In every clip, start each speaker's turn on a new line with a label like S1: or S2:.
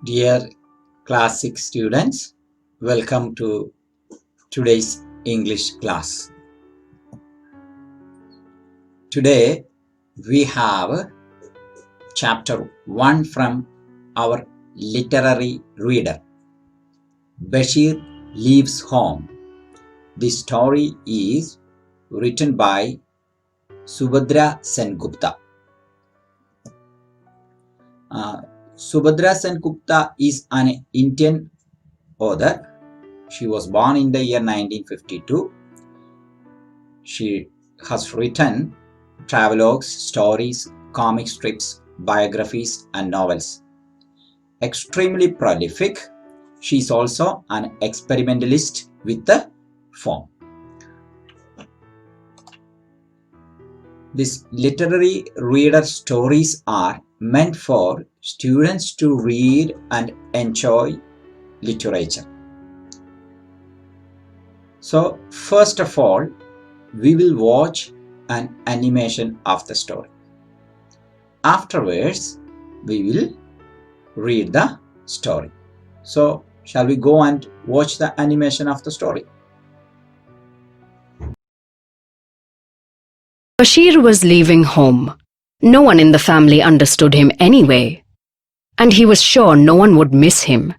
S1: Dear Class 6 students, welcome to today's English class. Today we have chapter 1 from our literary reader. Bashir leaves home. The story is written by Subhadra and Gupta. Subhadra and Gupta is an Indian author. She was born in the year 1952. She has written travelogues, stories, comic strips, biographies, and novels. Extremely prolific, she is also an experimentalist with the form. These literary reader stories are meant for students to read and enjoy literature. So, first of all, we will watch an animation of the story. Afterwards, we will read the story. So, shall we go and watch the animation of the story?
S2: Bashir was leaving home. No one in the family understood him anyway. And he was sure no one would miss him.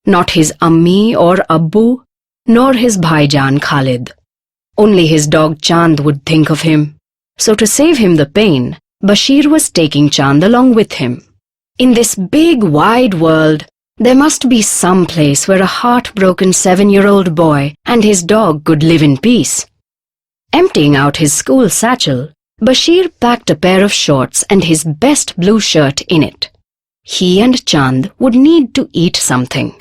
S2: Not his Ammi or Abbu, nor his Bhaijan Khalid. Only his dog Chand would think of him. So to save him the pain, Bashir was taking Chand along with him. In this big wide world, there must be some place where a heartbroken 7-year-old boy and his dog could live in peace. Emptying out his school satchel, Bashir packed a pair of shorts and his best blue shirt in it. He and Chand would need to eat something.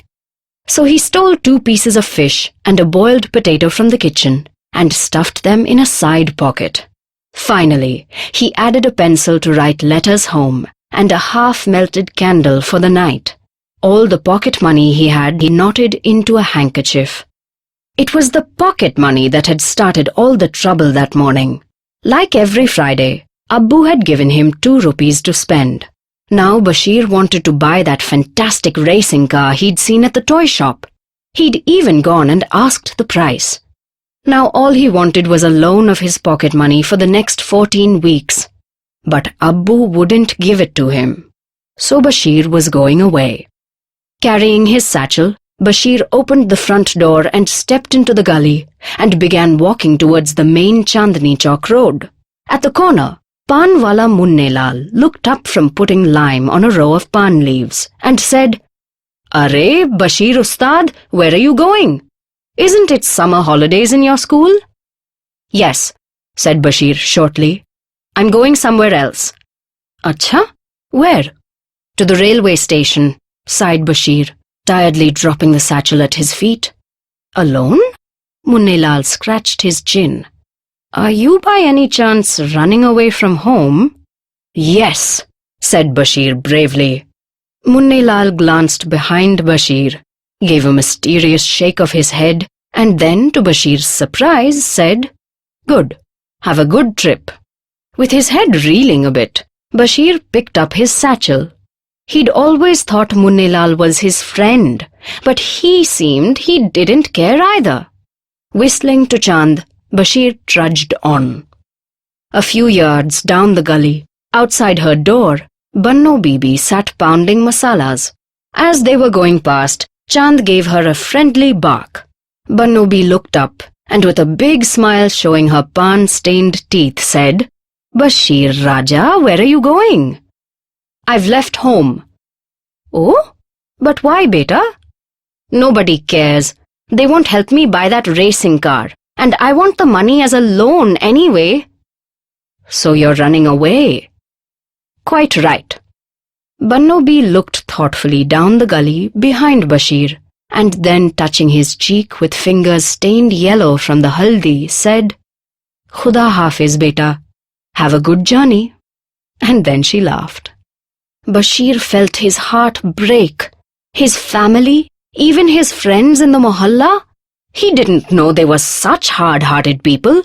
S2: So he stole 2 pieces of fish and a boiled potato from the kitchen and stuffed them in a side pocket. Finally, he added a pencil to write letters home and a half-melted candle for the night. All the pocket money he had he knotted into a handkerchief. It was the pocket money that had started all the trouble that morning. Like every Friday, Abbu had given him 2 rupees to spend. Now Bashir wanted to buy that fantastic racing car he'd seen at the toy shop. He'd even gone and asked the price. Now all he wanted was a loan of his pocket money for the next 14 weeks. But Abbu wouldn't give it to him. So Bashir was going away. Carrying his satchel, Bashir opened the front door and stepped into the gully and began walking towards the main Chandni Chowk road. At the corner, Panwala Munnelal looked up from putting lime on a row of pan leaves and said, "Arey, Bashir Ustad, where are you going? Isn't it summer holidays in your school?" "Yes," said Bashir shortly. "I'm going somewhere else." "Acha? Where?" "To the railway station," sighed Bashir, tiredly dropping the satchel at his feet. "Alone?" Munnelal scratched his chin. "Are you by any chance running away from home?" "Yes," said Bashir bravely. Munnelal glanced behind Bashir, gave a mysterious shake of his head, and then, to Bashir's surprise, said, "Good. Have a good trip." With his head reeling a bit, Bashir picked up his satchel. He'd always thought Munnelal was his friend, but he seemed he didn't care either. Whistling to Chand, Bashir trudged on. A few yards down the gully, outside her door, Banno Bibi sat pounding masalas. As they were going past, Chand gave her a friendly bark. Banno Bibi looked up and with a big smile showing her pan-stained teeth said, "Bashir Raja, where are you going?" "I've left home." "Oh? But why, beta?" "Nobody cares. They won't help me buy that racing car, and I want the money as a loan anyway." "So you're running away?" "Quite right." Banno Bibi looked thoughtfully down the gully behind Bashir, and then touching his cheek with fingers stained yellow from the haldi, said, "Khuda Hafiz, beta. Have a good journey." And then she laughed. Bashir felt his heart break. His family, even his friends in the mohalla, he didn't know they were such hard-hearted people.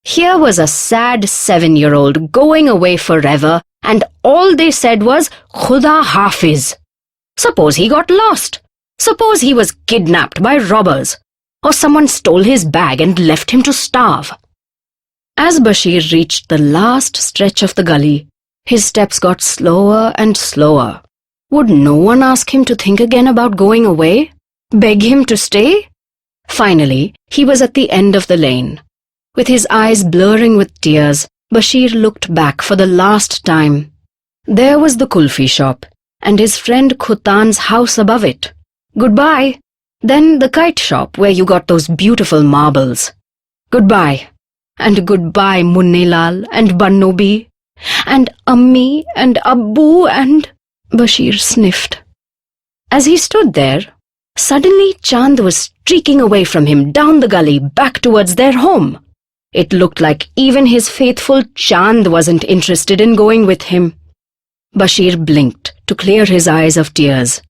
S2: Here was a sad 7-year-old going away forever, and all they said was, "Khuda Hafiz." Suppose he got lost. Suppose he was kidnapped by robbers, or someone stole his bag and left him to starve. As Bashir reached the last stretch of the gully, his steps got slower and slower. Would no one ask him to think again about going away? Beg him to stay? Finally, he was at the end of the lane. With his eyes blurring with tears, Bashir looked back for the last time. There was the kulfi shop, and his friend Khutan's house above it. Goodbye. Then the kite shop where you got those beautiful marbles. Goodbye. And goodbye Munnilal and Bannobi. And Ammi and Abbu and... Bashir sniffed. As he stood there, suddenly Chand was streaking away from him down the gully back towards their home. It looked like even his faithful Chand wasn't interested in going with him. Bashir blinked to clear his eyes of tears.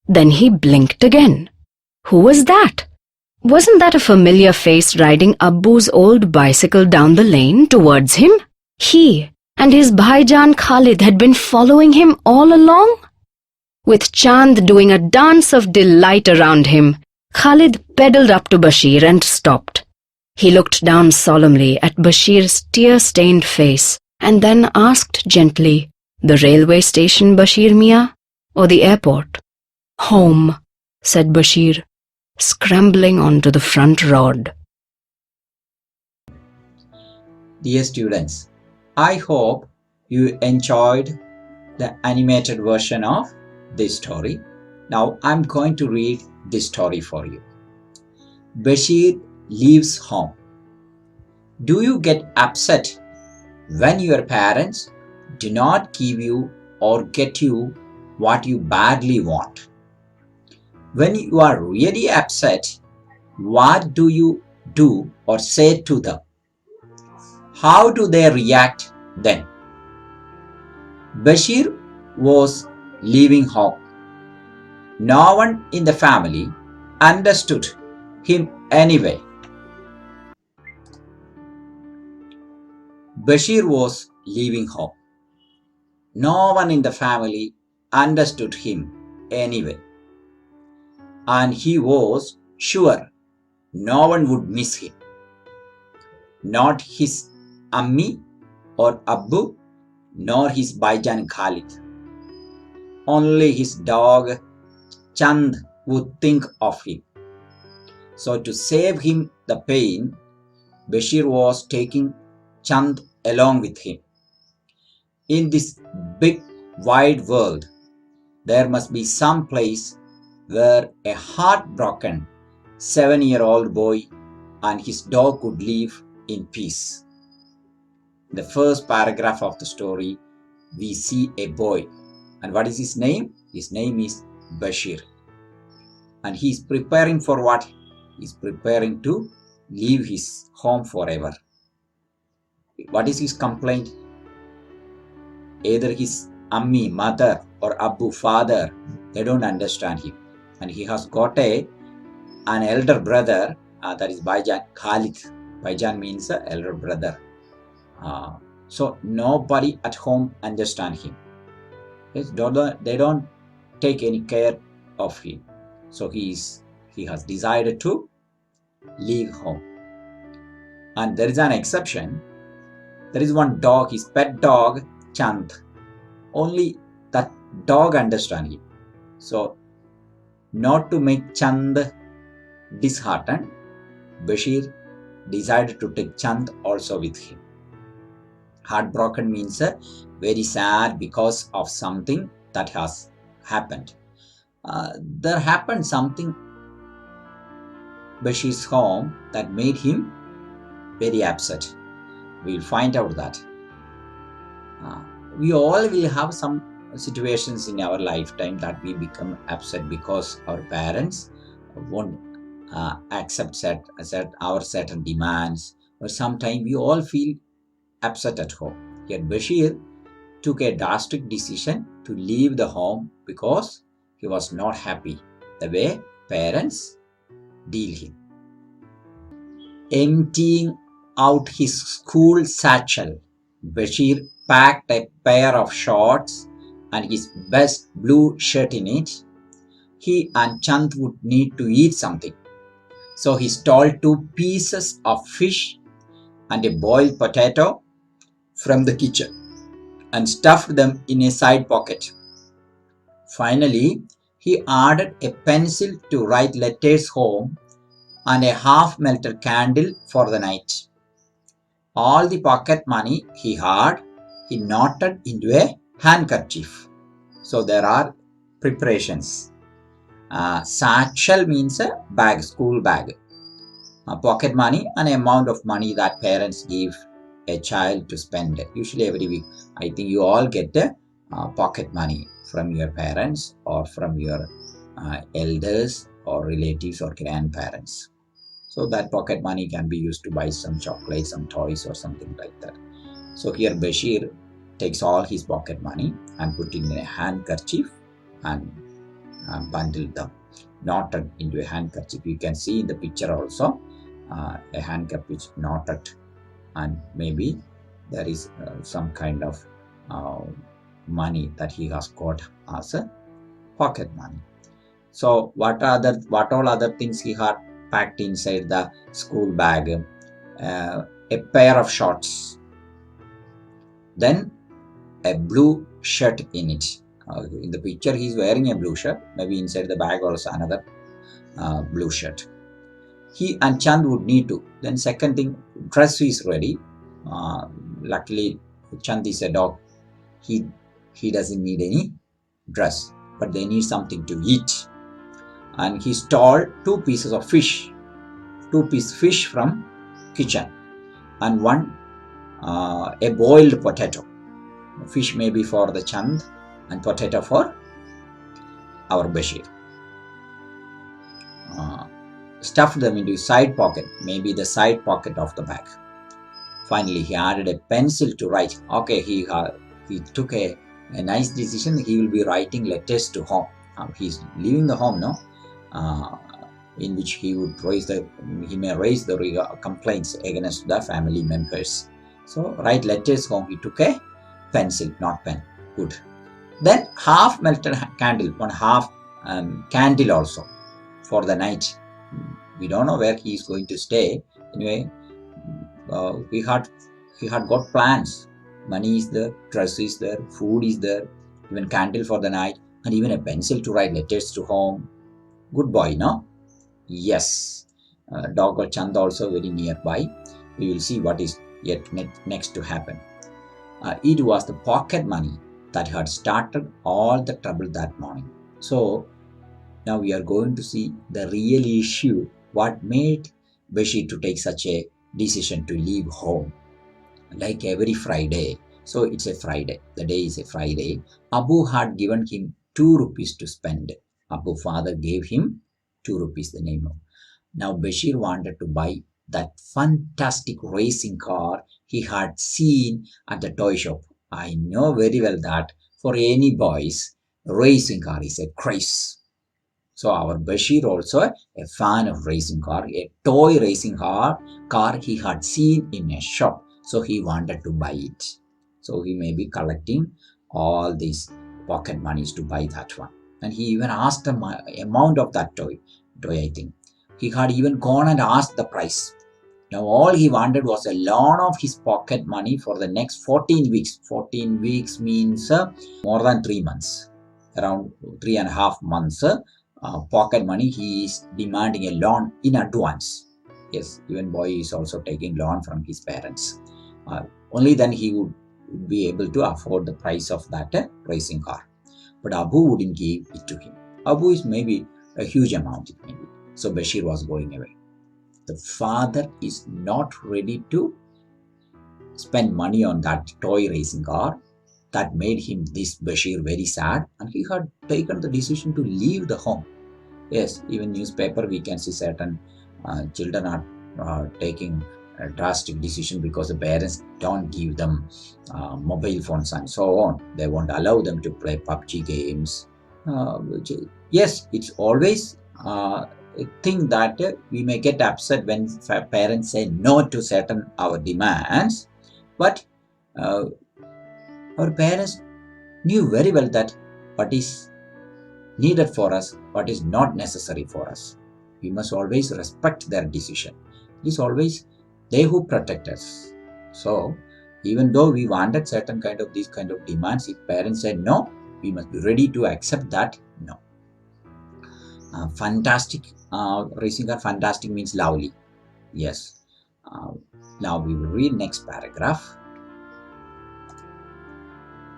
S2: Then he blinked again. Who was that? Wasn't that a familiar face riding Abbu's old bicycle down the lane towards him? He and his Bhaijan Khalid had been following him all along? With Chand doing a dance of delight around him, Khalid pedaled up to Bashir and stopped. He looked down solemnly at Bashir's tear-stained face and then asked gently, "The railway station, Bashir Mia, or the airport?" "Home," said Bashir, scrambling onto the front rod.
S1: Dear students, I hope you enjoyed the animated version of this story. Now I'm going to read this story for you. Bashir leaves home. Do you get upset when your parents do not give you or get you what you badly want? When you are really upset, what do you do or say to them? How do they react then? Bashir was leaving home. No one in the family understood him anyway. Bashir was leaving home. No one in the family understood him anyway. And he was sure no one would miss him. Not his Ammi or Abbu, nor his Baijan Khalid. Only his dog Chand would think of him. So to save him the pain, Bashir was taking Chand along with him. In this big wide world, there must be some place where a heartbroken 7-year-old boy and his dog could live in peace. The first paragraph of the story, we see a boy. And what is his name? His name is Bashir. And he is preparing for what? He is preparing to leave his home forever. What is his complaint? Either his Ammi, mother, or Abbu, father, they don't understand him. And he has got an elder brother, that is Baijan Khalid. Baijan means elder brother. So nobody at home understands him. They don't take any care of him. So he has decided to leave home. And there is an exception. There is one dog, his pet dog, Chand. Only that dog understands him. So not to make Chand disheartened, Bashir decided to take Chand also with him. Heartbroken means very sad because of something that has happened. There happened something Bashir's home that made him very upset. We'll find out that. We all will have some situations in our lifetime that we become upset because our parents won't accept our certain demands, or sometimes we all feel upset at home. Yet Bashir took a drastic decision to leave the home because he was not happy the way parents deal him. Emptying out his school satchel, Bashir packed a pair of shorts and his best blue shirt in it, he and Chand would need to eat something. So he stole 2 pieces of fish and a boiled potato from the kitchen and stuffed them in a side pocket. Finally, he added a pencil to write letters home and a half-melted candle for the night. All the pocket money he had, he knotted into a handkerchief. So there are preparations. Satchel means a bag, school bag. Pocket money, an amount of money that parents give a child to spend. Usually every week. I think you all get pocket money from your parents or from your elders or relatives or grandparents. So that pocket money can be used to buy some chocolates, some toys or something like that. So here Bashir takes all his pocket money and put it in a handkerchief and bundled them, knotted into a handkerchief. You can see in the picture also a handkerchief knotted, and maybe there is some kind of money that he has got as a pocket money. So what all other things he had packed inside the school bag? A pair of shorts, then a blue shirt in it. In the picture he is wearing a blue shirt, maybe inside the bag also another blue shirt. He and Chand would need to. Then second thing, dress is ready. Luckily Chand is a dog. He doesn't need any dress, but they need something to eat. And he stole 2 pieces of fish, 2 piece fish from kitchen, and one a boiled potato. Fish maybe for the Chand and potato for our Bashir. Stuffed them into his side pocket, maybe the side pocket of the bag. Finally, he added a pencil to write. Okay, he took a nice decision. He will be writing letters to home. He's leaving the home, no? In which he may raise the complaints against the family members. So write letters home. He took a pencil, not pen. Good. Then half melted candle, one half candle also for the night. We don't know where he is going to stay. Anyway, he had got plans. Money is there, dress is there, food is there, even candle for the night, and even a pencil to write letters to home. Good boy, no? Yes. Dog or Chand also very nearby. We will see what is yet next to happen. It was the pocket money that had started all the trouble that morning. So now we are going to see the real issue, what made Bashir to take such a decision to leave home. Like every Friday, so it's a Friday, the day is a Friday, Abu had given him 2 rupees to spend. Abu father gave him 2 rupees, the name of. Now Bashir wanted to buy that fantastic racing car he had seen at the toy shop. I know very well that for any boys, racing car is a craze. So our Bashir also a fan of racing car, a toy racing car he had seen in a shop. So he wanted to buy it. So he may be collecting all these pocket monies to buy that one. And he even asked the amount of that toy I think. He had even gone and asked the price. Now all he wanted was a loan of his pocket money for the next 14 weeks. 14 weeks means more than 3 months. Around 3.5 months. Pocket money, he is demanding a loan in advance. Yes, even boy is also taking loan from his parents. Only then he would be able to afford the price of that racing car. But Abu wouldn't give it to him. Abu is maybe a huge amount, maybe. So Bashir was going away. The father is not ready to spend money on that toy racing car. That made him, this Bashir, very sad, and he had taken the decision to leave the home. Yes, even newspaper we can see certain children are taking a drastic decision because the parents don't give them mobile phones and so on. They won't allow them to play PUBG games. Yes, it's always a thing that we may get upset when parents say no to certain our demands, but our parents knew very well that what is needed for us, what is not necessary for us. We must always respect their decision. It is always they who protect us. So, even though we wanted certain kind of these kind of demands, if parents said no, we must be ready to accept that no. Fantastic. Racing car fantastic means lovely. Yes. Now we will read next paragraph.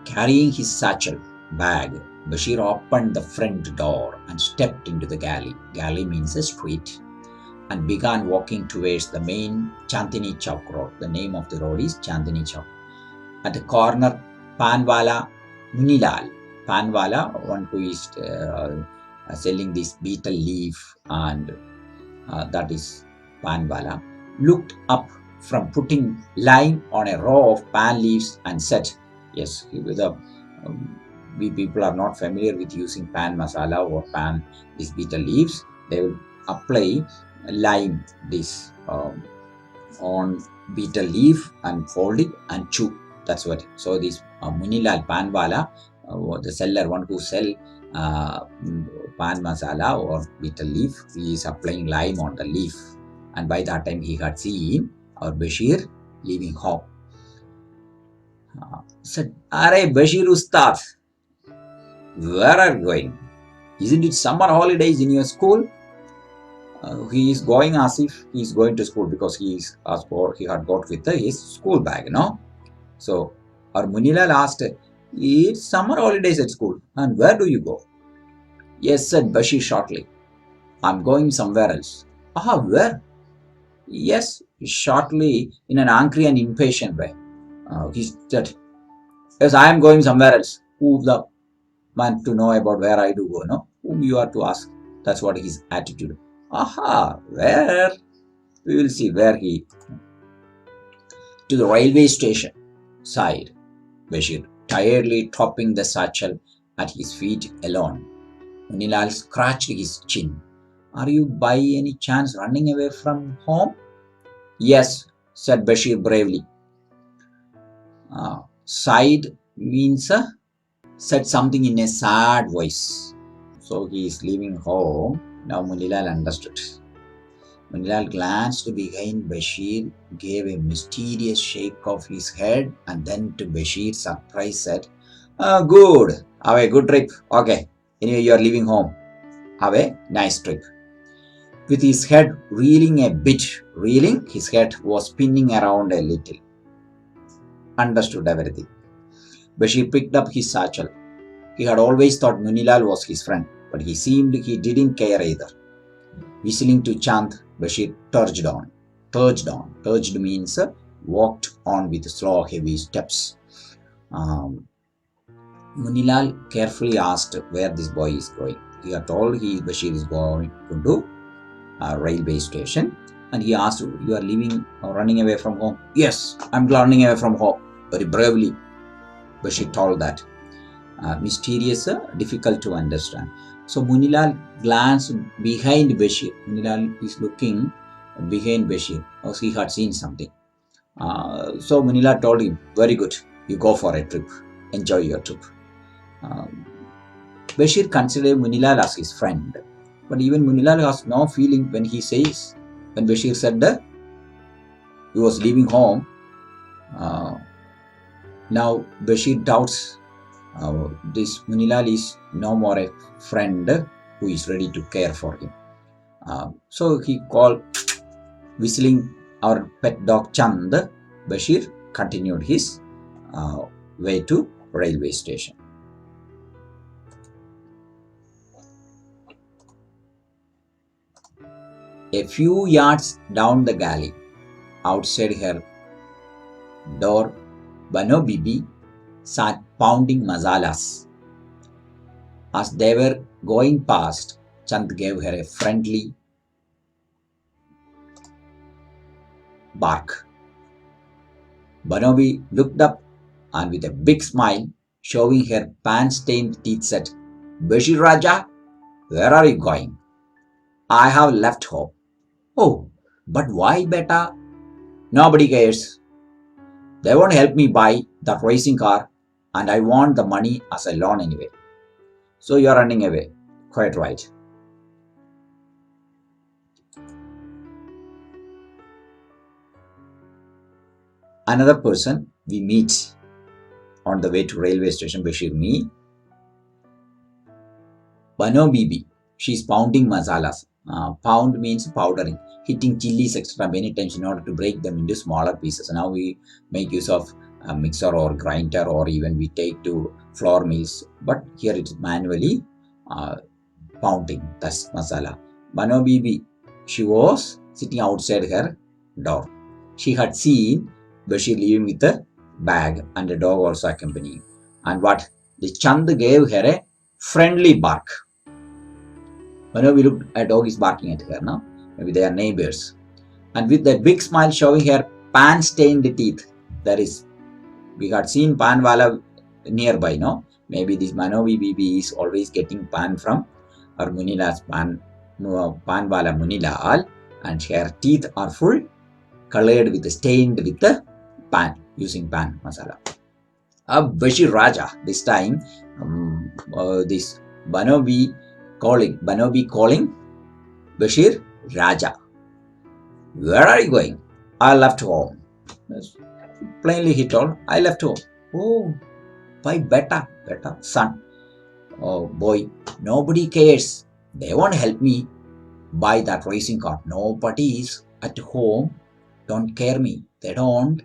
S1: Carrying his satchel bag, Bashir opened the front door and stepped into the galley. Galley means a street. And began walking towards the main Chandni Chowk road. The name of the road is Chandni Chowk. At the corner, Panwala Munilal. Panwala, one who is selling this betel leaf, and that is Panwala, looked up from putting lime on a row of pan leaves and said, yes, we people are not familiar with using pan masala or pan, these betel leaves. They will apply lime this on betel leaf and fold it and chew. That's what. So this Munilal Panwala, the seller, one who sell pan masala or betel leaf, he is applying lime on the leaf. And by that time he had seen our Bashir leaving home. Said, "Are Bashir Ustad, where are you going? Isn't it summer holidays in your school?" He is going as if he is going to school because he had got with his school bag, no? So our Munilal asked, "It's summer holidays at school, and where do you go?" "Yes," said Bashir shortly. "I'm going somewhere else." "Ah, where?" "Yes," shortly, in an angry and impatient way. He said, "Yes, I am going somewhere else." Who's the man to know about where I do go, no? Whom you are to ask? That's what his attitude. Aha, where? We will see where he. To the railway station, sighed Bashir, tiredly topping the satchel at his feet alone. Munilal scratched his chin. "Are you by any chance running away from home?" "Yes," said Bashir bravely. Sighed means said something in a sad voice. So he is leaving home. Now Munilal understood. Munilal glanced behind Bashir, gave a mysterious shake of his head, and then to Bashir's surprise said, "Good. Have a good trip. Okay. Anyway, you are leaving home. Have a nice trip." With his head reeling a bit, his head was spinning around a little. Understood everything. Bashir picked up his satchel. He had always thought Munilal was his friend, but he seemed he didn't care either. Whistling to chant, Bashir trudged on. Trudged means walked on with slow, heavy steps. Munilal carefully asked where this boy is going. He had told Bashir is going to a railway station, and he asked, "You are leaving or running away from home?" "Yes, I'm running away from home." Very bravely, Bashir told that. Mysterious, difficult to understand. So Munilal glanced behind Bashir. Munilal is looking behind Bashir, as he had seen something. So Munilal told him, "Very good, you go for a trip. Enjoy your trip." Bashir considered Munilal as his friend, but even Munilal has no feeling when Bashir said that he was leaving home. Now Bashir doubts this Munilal is no more a friend who is ready to care for him. So he called, whistling our pet dog Chand. Bashir continued his way to railway station. A few yards down the galley, outside her door, Bano Bibi sat pounding masalas. As they were going past, Chand gave her a friendly bark. Banobi looked up and with a big smile, showing her pan-stained teeth, said, "Bashir Raja, where are you going?" "I have left home." "Oh, but why, beta?" "Nobody cares. They won't help me buy that racing car. and I want the money as a loan anyway. So you are running away. Quite right. Another person we meet on the way to railway station, Bashir, me, Bano Bibi. She's pounding masalas. Pound means powdering, hitting chilies extra many times in order to break them into smaller pieces. Now we make use of a mixer or grinder, or even we take to flour mills. But here it is manually pounding. That's masala. Bano Bibi, she was sitting outside her door. She had seen Bashir leaving with a bag and a dog also accompanying. And what? The Chand gave her a friendly bark. Whenever we looked, a dog is barking at her now. Maybe they are neighbors. And with that big smile showing her pan-stained teeth. That is, we had seen pan wala nearby, no? Maybe this Manovi Bibi is always getting pan from her Munila's pan wala Munilal, and her teeth are full, colored with stained with the pan, using pan masala. Bashir Raja, this time, this Banobi calling Bashir Raja. Where are you going? I left home. Yes. Plainly he told, I left home. Oh, why better, son. Oh boy, nobody cares. They won't help me buy that racing car. Nobody is at home. Don't care me. They don't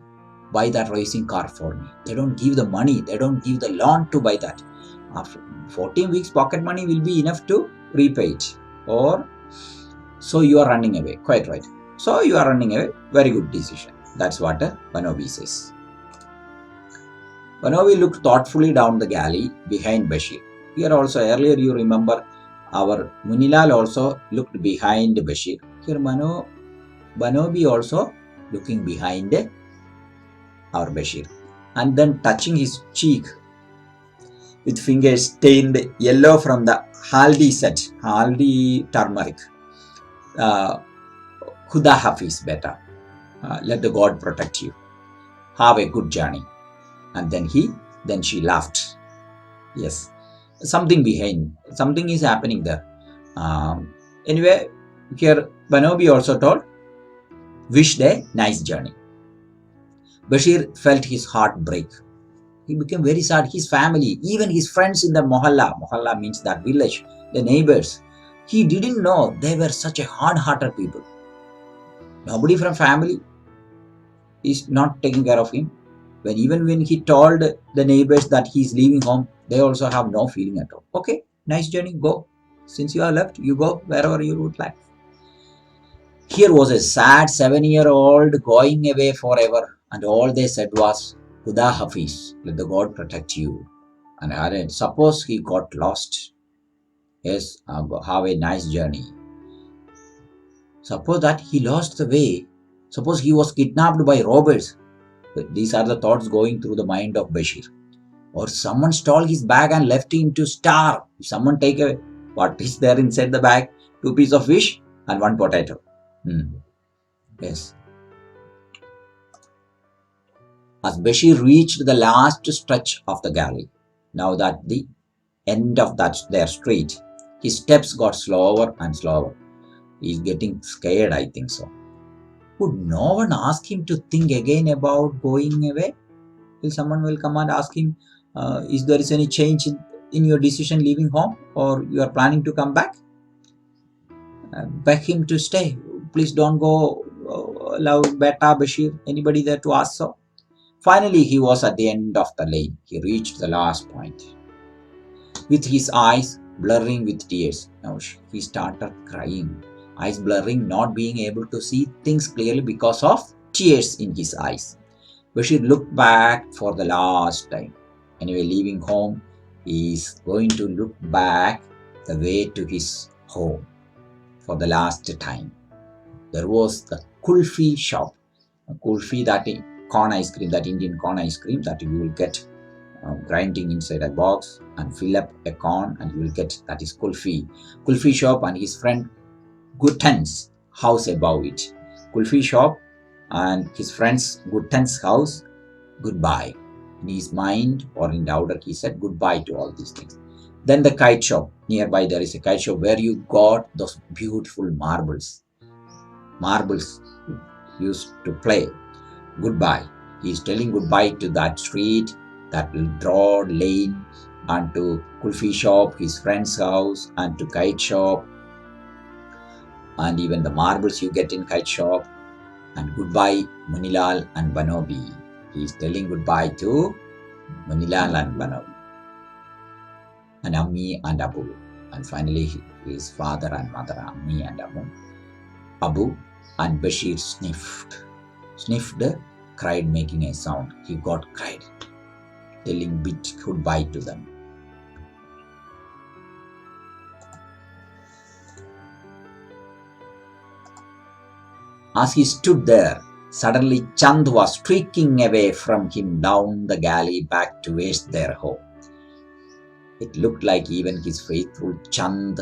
S1: buy that racing car for me. They don't give the money. They don't give the loan to buy that. After 14 weeks, pocket money will be enough to repay it. Or so you are running away. Quite right. So you are running away. Very good decision. That's what Banobi says. Banobi looked thoughtfully down the galley behind Bashir. Here also, earlier you remember, our Munilal also looked behind Bashir. Here Banobi also looking behind our Bashir, and then touching his cheek with fingers stained yellow from the haldi turmeric. Khuda Hafiz, better. Let the God protect you. Have a good journey. And then she laughed. Yes, something is happening there. Anyway, here Banobi also told, wish they nice journey. Bashir felt his heart break. He became very sad. His family, even his friends in the mohalla means that village, the neighbors, he didn't know they were such a hard-hearted people. Nobody from family is not taking care of him. Even when he told the neighbors that he's leaving home, they also have no feeling at all. Okay, nice journey, go. Since you are left, you go wherever you would like. Here was a sad 7-year-old going away forever, and all they said was, Khuda Hafiz, let the God protect you. And suppose he got lost. Yes, have a nice journey. Suppose that he lost the way. Suppose he was kidnapped by robbers. These are the thoughts going through the mind of Bashir. Or someone stole his bag and left him to starve. If someone take away, what is there inside the bag? 2 pieces of fish and 1 potato. Yes. As Bashir reached the last stretch of the galley, now that the end of their street, his steps got slower and slower. He's getting scared, I think so. Would no one ask him to think again about going away? Will someone come and ask him, is there any change in your decision leaving home, or you are planning to come back? Beg him to stay. Please don't go. Allow Beta, Bashir, anybody there to ask so? Finally, he was at the end of the lane. He reached the last point. With his eyes blurring with tears, now he started crying. Eyes blurring, not being able to see things clearly because of tears in his eyes. Bashir looked back for the last time. Anyway, leaving home, he is going to look back the way to his home for the last time. There was the kulfi shop. Kulfi, that corn ice cream, that Indian corn ice cream that you will get grinding inside a box and fill up a corn and you will get, that is kulfi. Kulfi shop and his friend Gutten's house above it. Kulfi shop and his friend's Gutten's house, goodbye. In his mind or in outer, he said goodbye to all these things. Then the kite shop. Nearby there is a kite shop where you got those beautiful marbles. Marbles used to play. Goodbye. He is telling goodbye to that street, that broad lane, and to kulfi shop, his friend's house, and to kite shop, and even the marbles you get in kite shop. And goodbye Munilal and Banobi. He is telling goodbye to Munilal and Banobi, and Ammi and Abu, and finally his father and mother, Ammi and Abu, and Bashir sniffed, cried, making a sound. He got cried, telling bit goodbye to them. As he stood there, suddenly Chand was streaking away from him down the galley back towards their home. It looked like even his faithful Chand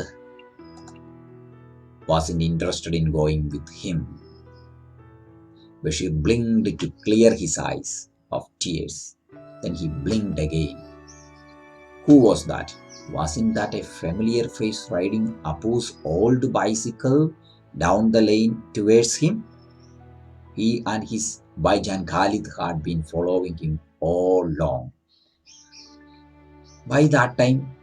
S1: wasn't interested in going with him. Bashir blinked to clear his eyes of tears. Then he blinked again. Who was that? Wasn't that a familiar face riding Apu's old bicycle down the lane towards him? He and his Baijan Khalid had been following him all along. By that time,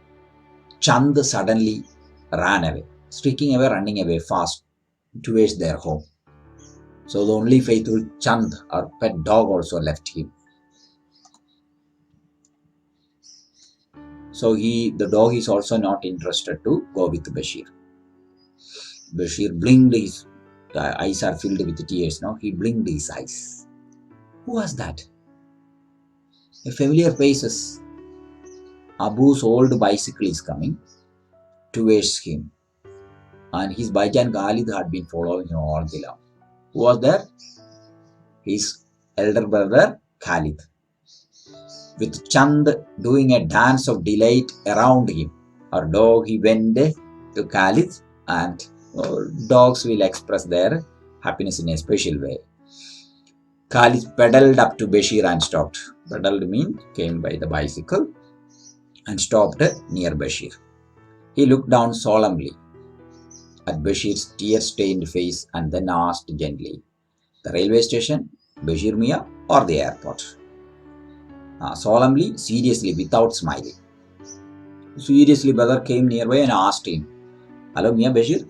S1: Chand suddenly ran away, streaking away, running away fast towards their home. So the only faithful Chand, our pet dog, also left him. So the dog is also not interested to go with Bashir. Bashir blinked, his eyes are filled with tears now. He blinked his eyes. Who was that? A familiar faces. Abu's old bicycle is coming towards him, and his Baijan Khalid had been following him all the long. Who was there? His elder brother Khalid, with Chand doing a dance of delight around him. Our dog, he went to Khalid, and dogs will express their happiness in a special way. Khalid pedaled up to Bashir and stopped. Pedaled means came by the bicycle and stopped near Bashir. He looked down solemnly at Bashir's tear-stained face and then asked gently, "The railway station, Bashir Mia, or the airport?" Solemnly, seriously, without smiling. Seriously, brother came nearby and asked him, "Hello, Mia Bashir,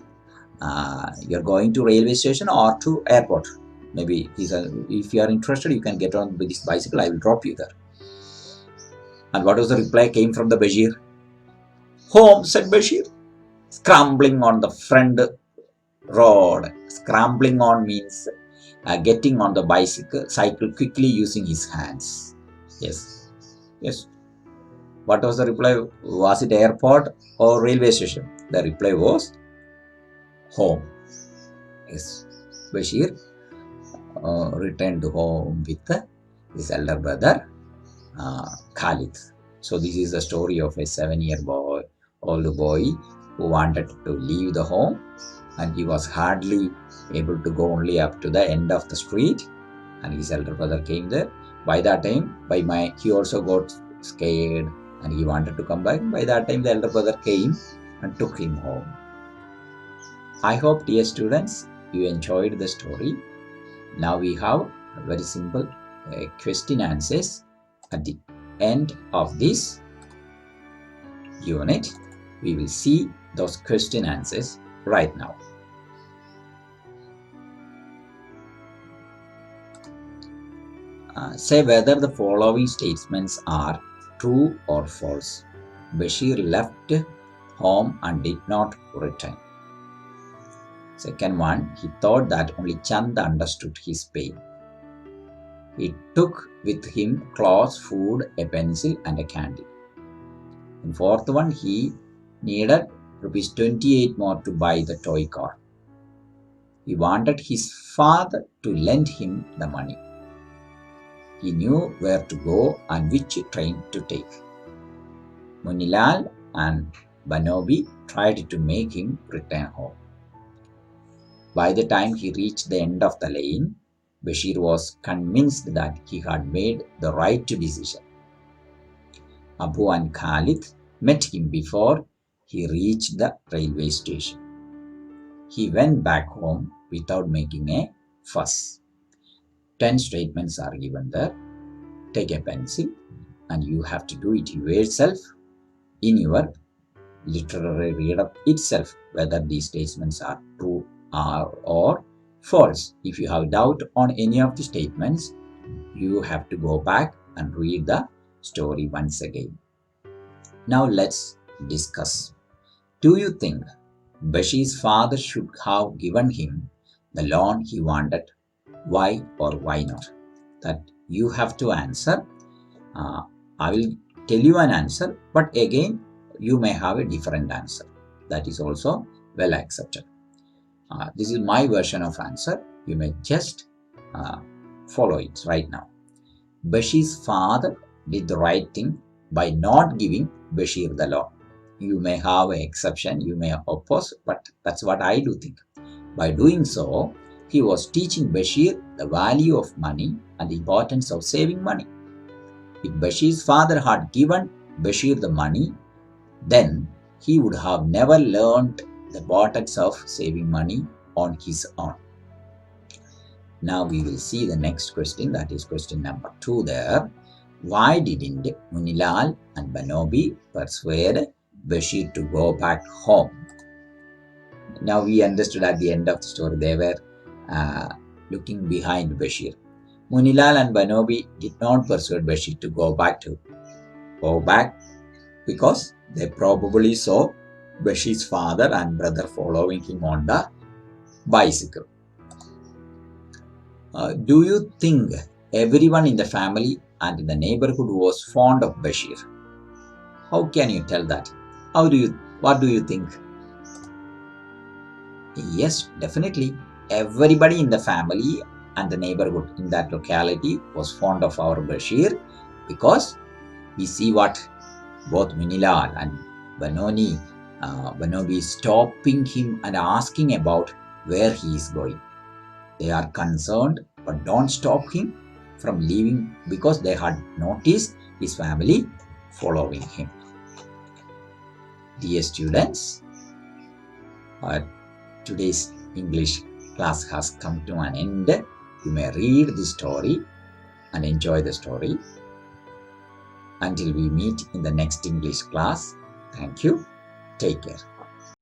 S1: you're going to railway station or to airport? Maybe if you are interested, you can get on with this bicycle. I will drop you there." And what was the reply came from the Bashir? "Home," said Bashir, scrambling on the front road. Scrambling on means getting on the cycle quickly using his hands. Yes. What was the reply? Was it airport or railway station? The reply was home. Yes. Bashir returned home with his elder brother Khalid. So this is the story of a 7-year-old boy who wanted to leave the home, and he was hardly able to go only up to the end of the street, and his elder brother came there. By that time, he also got scared and he wanted to come back. By that time, the elder brother came and took him home. I hope, dear students, you enjoyed the story. Now we have a very simple question answers at the end of this unit. We will see those question answers right now. Say whether the following statements are true or false. Bashir left home and did not return. Second one, he thought that only Chand understood his pain. He took with him clothes, food, a pencil and a candle. And fourth one, he needed ₹28 more to buy the toy car. He wanted his father to lend him the money. He knew where to go and which train to take. Munilal and Banobi tried to make him return home. By the time he reached the end of the lane, Bashir was convinced that he had made the right decision. Abu and Khalid met him before he reached the railway station. He went back home without making a fuss. 10 statements are given there. Take a pencil and you have to do it yourself in your literary reader itself, whether these statements are true or false. If you have doubt on any of the statements, you have to go back and read the story once again. Now let's discuss. Do you think Bashir's father should have given him the loan he wanted? Why or why not? That you have to answer. I will tell you an answer, but again, you may have a different answer. That is also well accepted. This is my version of answer. You may just follow it right now. Bashir's father did the right thing by not giving Bashir the loan. You may have an exception, you may oppose, but that's what I do think. By doing so, he was teaching Bashir the value of money and the importance of saving money. If Bashir's father had given Bashir the money, then he would have never learned the importance of saving money on his own. Now we will see the next question, that is question number 2 there. Why didn't Munilal and Banobi persuade Bashir to go back home? Now we understood at the end of the story they were looking behind Bashir. Munilal and Banobi did not persuade Bashir to go back because they probably saw Bashir's father and brother following him on the bicycle. Do you think everyone in the family and in the neighborhood was fond of Bashir? How can you tell that? What do you think? Yes, definitely. Everybody in the family and the neighborhood in that locality was fond of our Bashir, because we see what both Minilal and Banobi stopping him and asking about where he is going. They are concerned but don't stop him from leaving because they had noticed his family following him. Dear students, today's English class has come to an end. You may read the story and enjoy the story. Until we meet in the next English class, thank you. Take care.